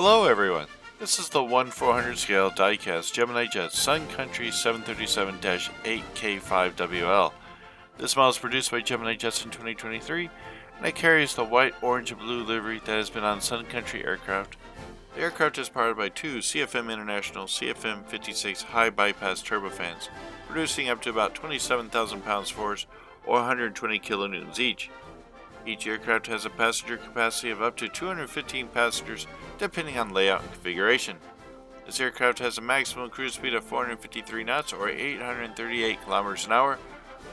Hello everyone, this is the 1/400 scale diecast Gemini Jets Sun Country 737-8K5WL. This model is produced by Gemini Jets in 2023 and it carries the white, orange, and blue livery that has been on Sun Country aircraft. The aircraft is powered by two CFM International CFM56 high bypass turbofans, producing up to about 27,000 pounds force or 120 kilonewtons each. Each aircraft has a passenger capacity of up to 215 passengers depending on layout and configuration. This aircraft has a maximum cruise speed of 453 knots or 838 kilometers an hour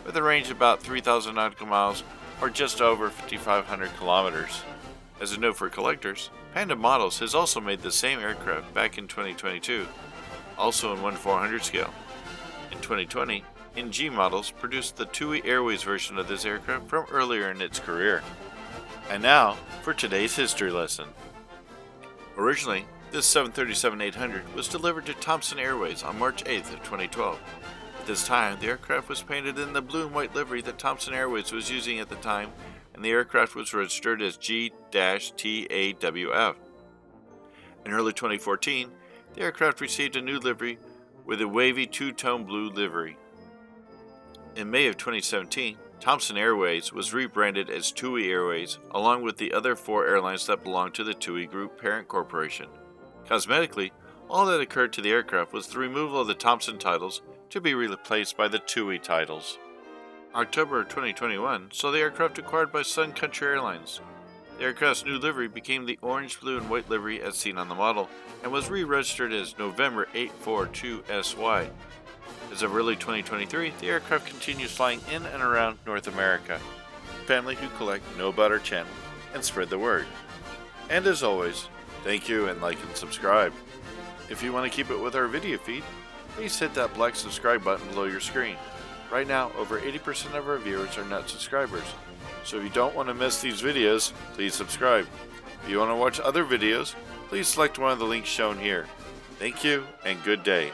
with a range of about 3,000 nautical miles or just over 5,500 kilometers. As a note for collectors, Panda Models has also made the same aircraft back in 2022, also in 1/400 scale. In 2020, NG Models produced the TUI Airways version of this aircraft from earlier in its career. And now for today's history lesson. Originally, this 737-800 was delivered to Thomson Airways on March 8th of 2012. At this time, the aircraft was painted in the blue and white livery that Thomson Airways was using at the time, and the aircraft was registered as G-TAWF. In early 2014, the aircraft received a new livery with a wavy two-tone blue livery. In May of 2017, Thomson Airways was rebranded as TUI Airways, along with the other four airlines that belong to the TUI Group parent corporation. Cosmetically, all that occurred to the aircraft was the removal of the Thomson titles to be replaced by the TUI titles. October of 2021 saw the aircraft acquired by Sun Country Airlines. The aircraft's new livery became the orange, blue, and white livery as seen on the model, and was re-registered as November 842SY. As of early 2023, the aircraft continues flying in and around North America. Family who collect know about our channel and spread the word. And as always, thank you and like and subscribe. If you want to keep it with our video feed, please hit that black subscribe button below your screen. Right now, over 80% of our viewers are not subscribers. So if you don't want to miss these videos, please subscribe. If you want to watch other videos, please select one of the links shown here. Thank you and good day.